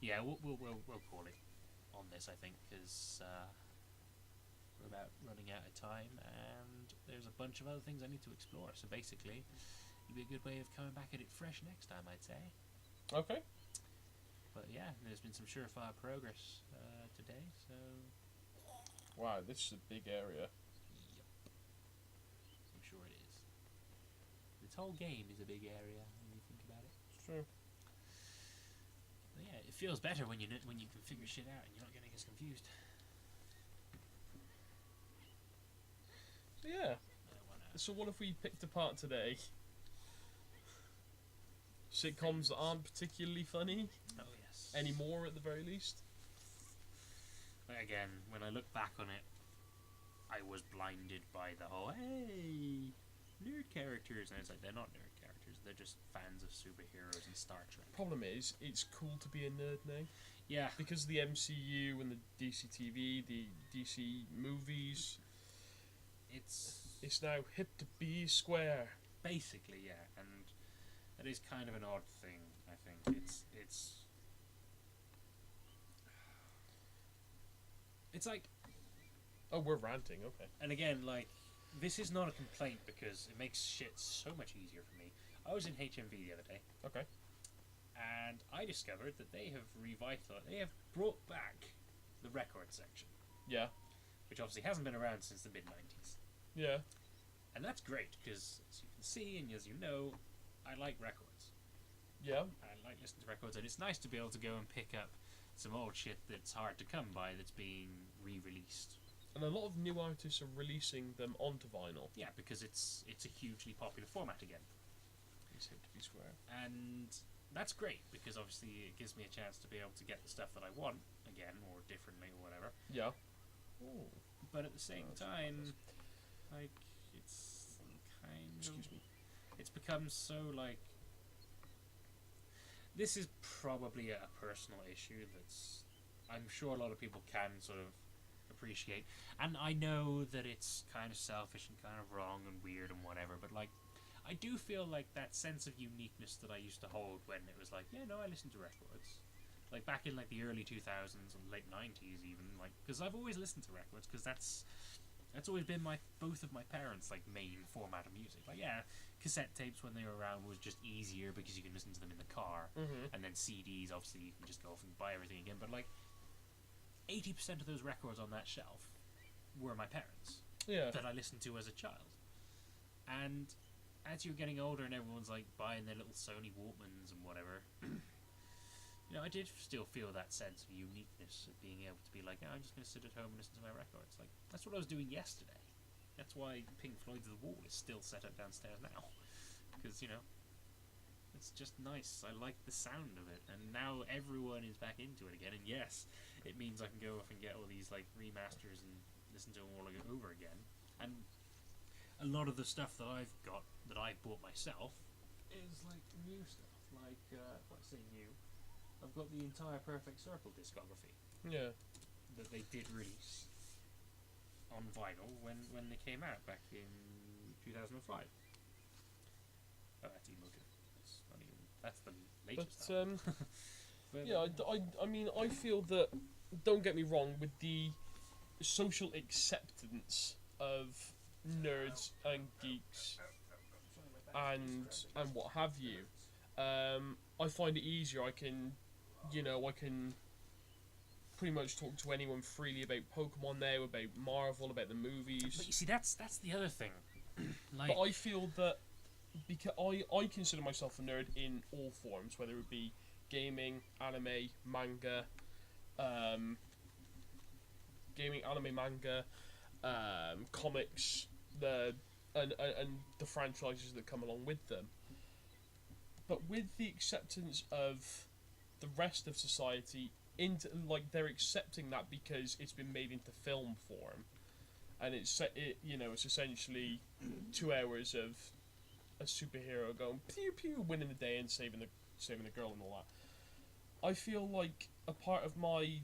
Yeah, we'll call it on this, I think, because we're about running out of time, and there's a bunch of other things I need to explore. So basically, it'd be a good way of coming back at it fresh next time, I'd say. Okay. But yeah, there's been some surefire progress today, so... Wow, this is a big area. Yep. I'm sure it is. This whole game is a big area, when you think about it. It's true. But yeah, it feels better when you can figure shit out and you're not getting as confused. So yeah. So what if we picked apart today? Sitcoms that aren't particularly funny? Oh yes. Anymore, at the very least? Again, when I look back on it, I was blinded by the whole, hey, nerd characters. And it's like, they're not nerd characters. They're just fans of superheroes and Star Trek. Problem is, it's cool to be a nerd now. Yeah. Because of the MCU and the DC TV, the DC movies, it's now hip to be square. Basically, yeah. And that is kind of an odd thing, I think. It's like... Oh, we're ranting, okay. And again, like, this is not a complaint because it makes shit so much easier for me. I was in HMV the other day. Okay. And I discovered that they have brought back the record section. Yeah. Which obviously hasn't been around since the mid-90s. Yeah. And that's great, because as you can see, and as you know, I like records. Yeah. I like listening to records, and it's nice to be able to go and pick up some old shit that's hard to come by that's being re-released. And a lot of new artists are releasing them onto vinyl. Yeah, because it's a hugely popular format again. It's hip to be square. And that's great, because obviously it gives me a chance to be able to get the stuff that I want, again, or differently, or whatever. Yeah. Ooh. But at the same time, like, it's kind of... Excuse me. It's become so, like... This is probably a personal issue that's... I'm sure a lot of people can sort of appreciate. And I know that it's kind of selfish and kind of wrong and weird and whatever, but, like, I do feel like that sense of uniqueness that I used to hold when it was like, yeah, no, I listen to records. Like, back in, like, the early 2000s and late 90s even, like, because I've always listened to records, because that's always been both of my parents' like main format of music. Like, yeah, cassette tapes when they were around was just easier because you can listen to them in the car, and then CDs, obviously you can just go off and buy everything again. But like 80% of those records on that shelf were my parents, that I listened to as a child. And as you're getting older and everyone's like buying their little Sony Walkmans and whatever, you know, I did still feel that sense of uniqueness of being able to be like, oh, I'm just going to sit at home and listen to my records. Like, that's what I was doing yesterday. That's why Pink Floyd's The Wall is still set up downstairs now. Because, you know, it's just nice. I like the sound of it. And now everyone is back into it again. And yes, it means I can go off and get all these, like, remasters and listen to them all over again. And a lot of the stuff that I've got, that I bought myself, is, like, new stuff. Like, let's say new. I've got the entire Perfect Circle discography. Yeah. That they did release on vinyl when they came out back in 2005. Oh, that's Emotive. That's not even... That's the latest stuff. But yeah, I mean, I feel that, don't get me wrong, with the social acceptance of nerds and geeks and what have you, I find it easier. I can pretty much talk to anyone freely about Pokemon now, about Marvel, about the movies. But you see, that's the other thing. Like, but I feel that because I consider myself a nerd in all forms, whether it be gaming, anime, manga, comics, and the franchises that come along with them. But with the acceptance of the rest of society, like, they're accepting that because it's been made into film form, and it's essentially 2 hours of a superhero going pew pew, winning the day and saving the girl and all that. I feel like a part of my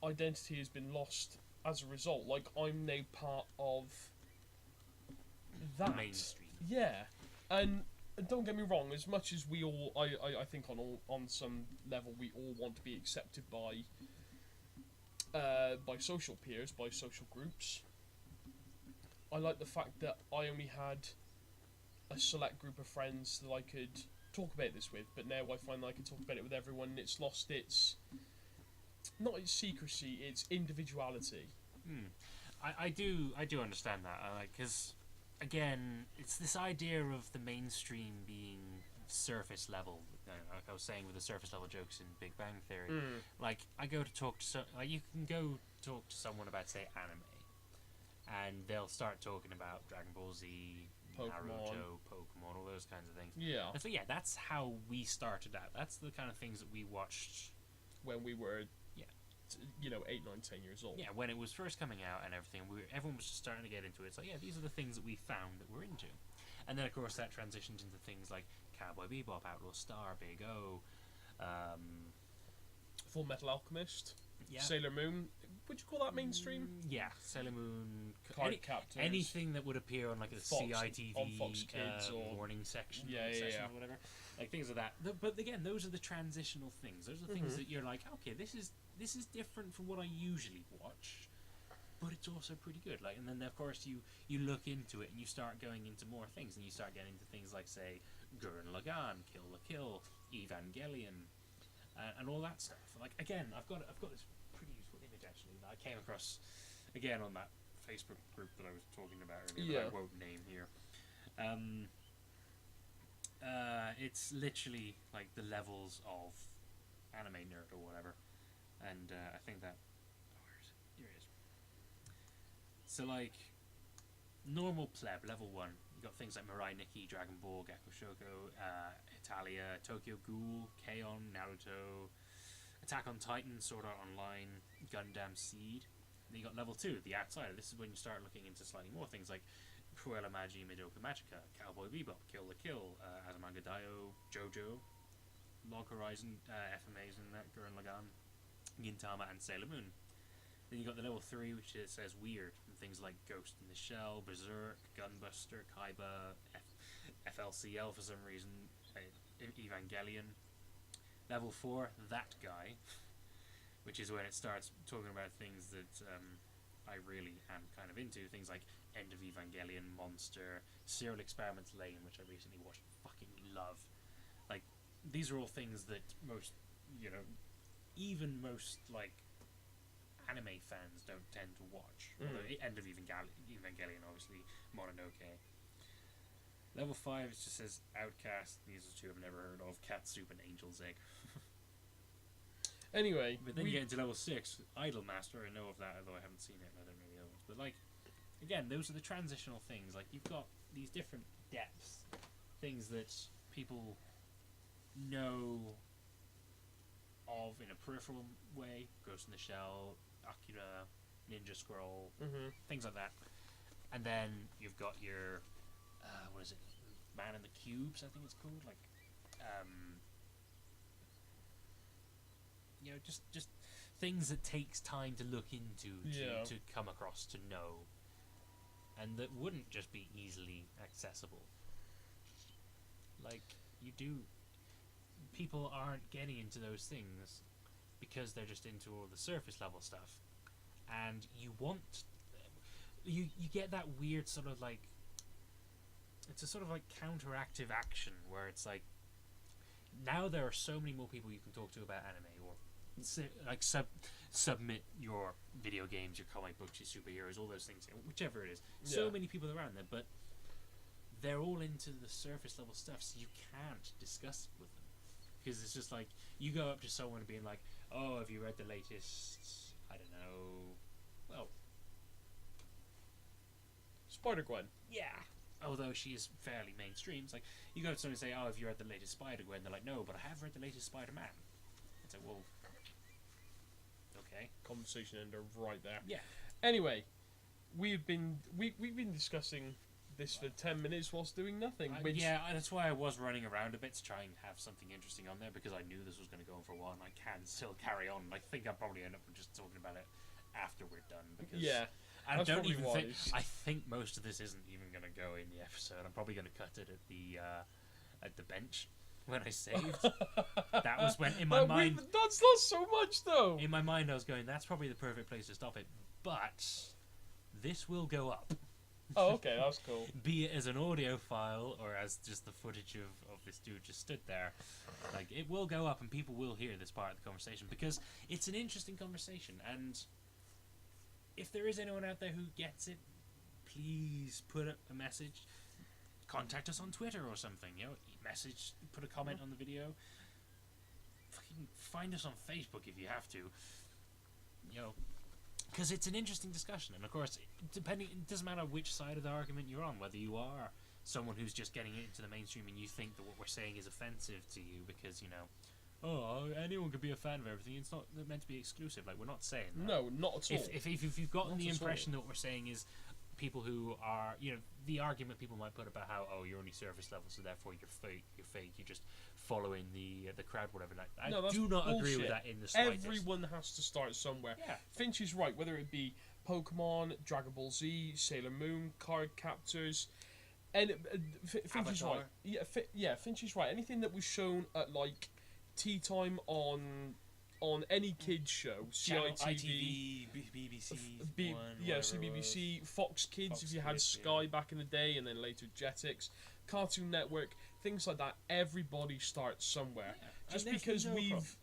identity has been lost as a result. Like, I'm now part of that. Mainstream. Yeah, and don't get me wrong. As much as we all, I think on some level, we all want to be accepted by social peers, by social groups. I like the fact that I only had a select group of friends that I could talk about this with, but now I find that I can talk about it with everyone, and it's lost its not its secrecy, its individuality. I do understand that, because again, it's this idea of the mainstream being surface level. Like I was saying with the surface level jokes in Big Bang Theory. Like I go to talk to you can go talk to someone about, say, anime, and they'll start talking about Dragon Ball Z, Naruto, Pokemon, all those kinds of things. Yeah. And so yeah, that's how we started out. That's the kind of things that we watched when we were 8, 9, 10 years old. Yeah, when it was first coming out and everything, everyone was just starting to get into it. So yeah, these are the things that we found that we're into. And then of course that transitioned into things like Cowboy Bebop, Outlaw Star, Big O, Full Metal Alchemist, yeah. Sailor Moon. Would you call that mainstream? Yeah, Sailor Moon, Cardcaptors, anything that would appear on like a CITV on Fox Kids or morning section, yeah, or whatever, like things like that. But again, those are the transitional things. Those are the things that you're like, okay, this is different from what I usually watch, but it's also pretty good. Like, and then of course you look into it and you start going into more things, and you start getting into things like, say, Gurren Lagann, Kill la Kill, Evangelion, and all that stuff. Like, again, I've got this pretty useful image actually that I came across again on that Facebook group that I was talking about earlier, that I won't name here. It's literally like the levels of anime nerd or whatever, and I think that where is it? Here it is. So like normal pleb level 1, you got things like Mirai Nikki, Dragon Ball, Gekko Shoko, Italia, Tokyo Ghoul, K-On!, Naruto, Attack on Titan, Sword Art Online, Gundam Seed. Then you got level 2, the Outsider. This is when you start looking into slightly more things like Cruella Magi, Madoka Magica, Cowboy Bebop, Kill la Kill, Azumanga Daioh, JoJo, Log Horizon, FMA's in that, Gurren Lagann, Gintama, and Sailor Moon. Then you got the level 3, which says weird, and things like Ghost in the Shell, Berserk, Gunbuster, Kaiba, FLCL for some reason, Evangelion. Level 4, that guy, which is when it starts talking about things that I really am kind of into, things like End of Evangelion, Monster, Serial Experiments Lane, which I recently watched, fucking love. Like, these are all things that most, even most, like, anime fans don't tend to watch. Although End of Evangelion, obviously, Mononoke. Level 5 just says Outcast. These are two I've never heard of: Cat Soup and Angel's Egg. Anyway, but then you get into level 6, Idolmaster. I know of that, although I haven't seen it and I don't know the other ones. But like, again, those are the transitional things. Like, you've got these different depths, things that people know of in a peripheral way. Ghost in the Shell, Akira, Ninja Scroll, things like that. And then you've got your what is it? Man in the Cubes, I think it's called. Like, just things that takes time to look into, to come across, to know, and that wouldn't just be easily accessible. Like, people aren't getting into those things because they're just into all the surface level stuff, and you get that weird sort of like, it's a sort of like counteractive action where it's like, now there are so many more people you can talk to about anime, or like submit your video games, your comic books, your superheroes, all those things, whichever it is. So many people around there, but they're all into the surface level stuff, so you can't discuss it with them, because it's just like, you go up to someone and being like, oh, have you read the latest, I don't know, well, Spider-Gwen. Yeah. Although she is fairly mainstream, it's like, you go to someone and say, oh, have you read the latest Spider-Gwen? They're like, no, but I have read the latest Spider-Man. It's like, well, okay. Conversation ender right there. Yeah. Anyway, we've been discussing this for 10 minutes whilst doing nothing. Yeah, that's why I was running around a bit to try and have something interesting on there, because I knew this was going to go on for a while, and I can still carry on. I think I'll probably end up just talking about it after we're done, because I don't even think. I think most of this isn't even going to go in the episode. I'm probably going to cut it at at the bench when I saved. That was when, in my mind... That's not so much, though! In my mind, I was going, that's probably the perfect place to stop it. But this will go up. Oh, okay, that's cool. Be it as an audio file or as just the footage of this dude just stood there. Like, it will go up and people will hear this part of the conversation because it's an interesting conversation. And if there is anyone out there who gets it, please put a message. Contact us on Twitter or something. You know, message, put a comment on the video. Fucking find us on Facebook if you have to. You know, because it's an interesting discussion, and of course, it doesn't matter which side of the argument you're on, whether you are someone who's just getting into the mainstream and you think that what we're saying is offensive to you because, you know, oh, anyone could be a fan of everything, it's not meant to be exclusive. Like, we're not saying that. No, not at all. If you've gotten the impression that what we're saying is people who are, you know, the argument people might put about how, oh, you're only surface level, so therefore you're fake, you're just following the crowd, whatever. Like, I do not agree with that in the slightest. Everyone has to start somewhere. Yeah. Finch is right, whether it be Pokemon, Dragon Ball Z, Sailor Moon, card captors, and Finch is right. Yeah, Finch is right. Anything that was shown at like tea time on any kids show, CITV, BBC, CBBC, Fox Kids if you had Sky back in the day, and then later Jetix, Cartoon Network, things like that. Everybody starts somewhere. Yeah.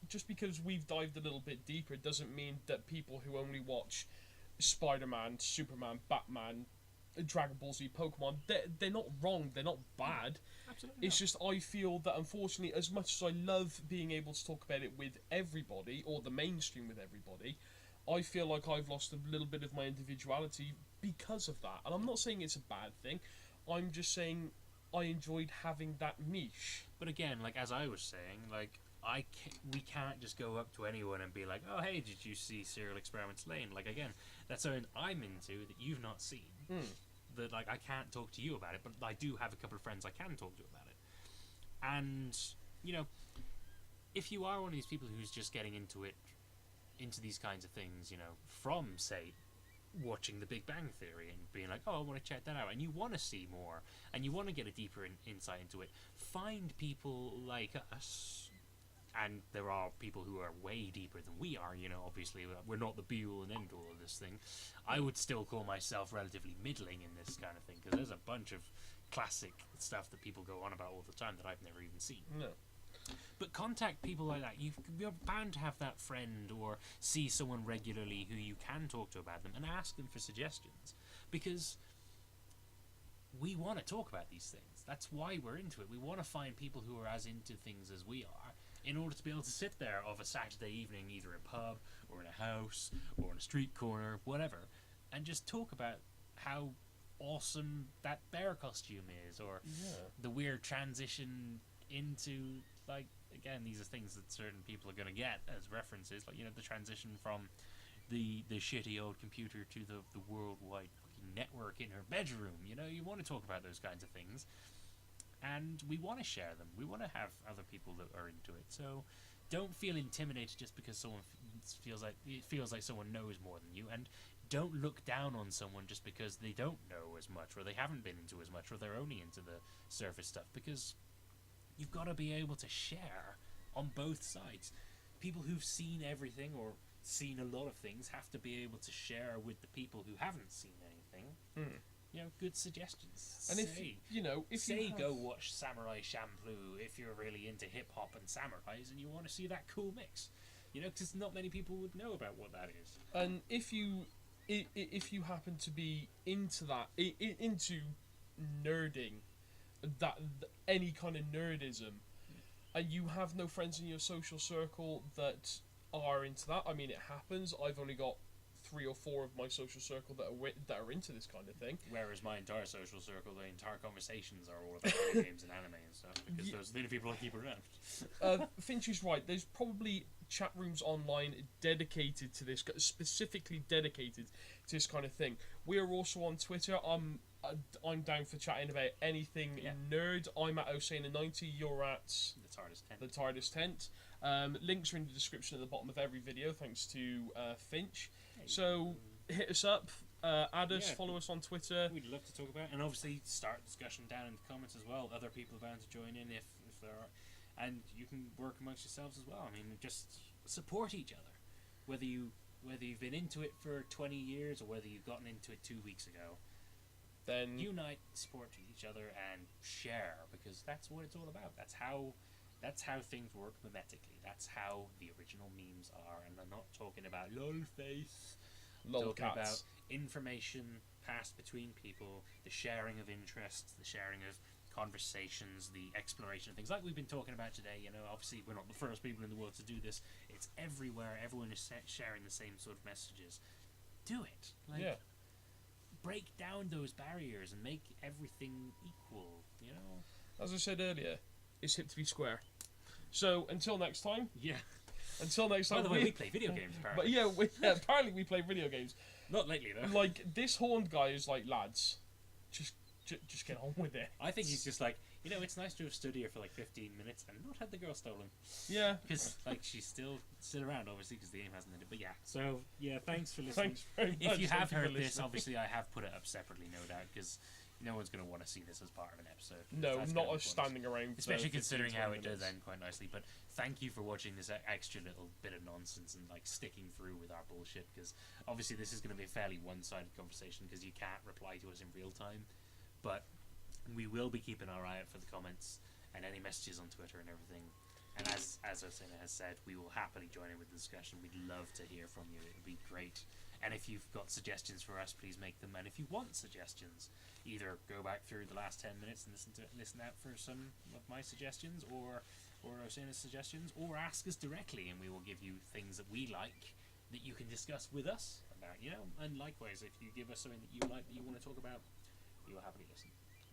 Just because we've dived a little bit deeper doesn't mean that people who only watch Spider-Man, Superman, Batman, Dragon Ball Z, Pokemon, they're not wrong. They're not bad. Absolutely it's just I feel that unfortunately, as much as I love being able to talk about it with everybody, or the mainstream with everybody, I feel like I've lost a little bit of my individuality because of that. And I'm not saying it's a bad thing. I'm just saying I enjoyed having that niche. But again, like as I was saying, like we can't just go up to anyone and be like, oh hey, did you see Serial Experiments Lane? Like again, that's something I'm into that you've not seen. That like I can't talk to you about it, but I do have a couple of friends I can talk to about it. And you know, if you are one of these people who's just getting into these kinds of things, you know, from say watching The Big Bang Theory and being like, oh, I want to check that out, and you want to see more, and you want to get a deeper insight into it, find people like us. And there are people who are way deeper than we are, you know, obviously we're not the be-all and end-all of this thing. I would still call myself relatively middling in this kind of thing, because there's a bunch of classic stuff that people go on about all the time that I've never even seen. No. But contact people like that. You're bound to have that friend or see someone regularly who you can talk to about them and ask them for suggestions, because we want to talk about these things. That's why we're into it. We want to find people who are as into things as we are, in order to be able to sit there of a Saturday evening, either in a pub or in a house or in a street corner, whatever, and just talk about how awesome that bear costume is, or the weird transition into, like, again, these are things that certain people are going to get as references, like, you know, the transition from the shitty old computer to the worldwide fucking network in her bedroom. You know, you want to talk about those kinds of things. And we want to share them. We want to have other people that are into it. So don't feel intimidated just because someone feels like someone knows more than you. And don't look down on someone just because they don't know as much, or they haven't been into as much, or they're only into the surface stuff. Because you've got to be able to share on both sides. People who've seen everything or seen a lot of things have to be able to share with the people who haven't seen anything. You know, good suggestions. And if you go watch Samurai Champloo if you're really into hip hop and samurais and you want to see that cool mix, you know, because not many people would know about what that is. And if you happen to be into that, into nerding, that any kind of nerdism, and you have no friends in your social circle that are into that, I mean, it happens. I've only got 3 or 4 of my social circle that are into this kind of thing. Whereas my entire social circle, the entire conversations are all about video games and anime and stuff, because those are the only people I keep around. Finch is right. There's probably chat rooms online dedicated to this, specifically dedicated to this kind of thing. We are also on Twitter. I'm down for chatting about anything nerd. I'm at Osana90. You're at the TARDIS tent. Links are in the description at the bottom of every video, thanks to Finch. So hit us up, Add us, Yeah. follow us on Twitter. We'd love to talk about it. And obviously start discussion down in the comments as well. Other people are bound to join in if there are. And you can work amongst yourselves as well. I mean, just support each other. Whether you've been into it for 20 years or whether you've gotten into it 2 weeks ago, Then unite, support each other, and share, because that's what it's all about. That's how things work mimetically. That's how the original memes are. And I'm not talking about lol face. I'm talking about lolcats. information passed between people, the sharing of interests, the sharing of conversations, the exploration of things like we've been talking about today. You know, obviously we're not the first people in the world to do this. It's everywhere. Everyone is sharing the same sort of messages. Do it. Yeah. Break down those barriers and make everything equal. You know. As I said earlier, it's hip to be square. So until next time. Yeah. Until next time. By the way, we play video games. But Apparently. apparently we play video games. Not lately though. Like this horned guy is like, lads, just get on with it. I think he's just like, it's nice to have stood here for like 15 minutes and not had the girl stolen. Yeah. Because like she's still around, obviously, because the game hasn't ended. But yeah, so yeah, thanks for listening. Thanks very much. If you have Thank heard for this, listening. obviously I have put it up separately, no doubt, because no one's going to want to see this as part of an episode. No, That's not gonna be us pointless. standing around. Especially 15, considering 20 how it does minutes. end quite nicely. But thank you for watching this extra little bit of nonsense and like sticking through with our bullshit, because obviously this is going to be a fairly one-sided conversation because you can't reply to us in real time. But we will be keeping our eye out for the comments and any messages on Twitter and everything. And as Osina has said, we will happily join in with the discussion. We'd love to hear from you. It would be great. And if you've got suggestions for us, please make them. And if you want suggestions, either go back through the last 10 minutes and listen out for some of my suggestions or Osina's suggestions, or ask us directly, and we will give you things that we like that you can discuss with us about. And likewise, if you give us something that you like that you want to talk about, we will happily listen.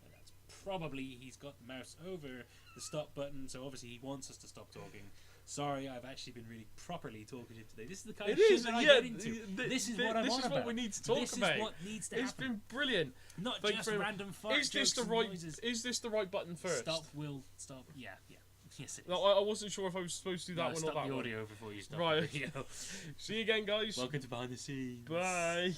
And that's probably, he's got the mouse over the stop button, so obviously he wants us to stop talking. Sorry, I've actually been really properly talkative today. This is the kind of shit that I get into. This is what I'm on about. This is what we need to talk about. This is what needs to It's happen. been brilliant. Not Thank just you very random fart Is this jokes the and right? noises. Is this the right button first? Stop. Yeah. Yes, it is. No, I wasn't sure if I was supposed to do that one or stop that the one. audio before you stop Right. the video. See you again, guys. Welcome to Behind the Scenes. Bye.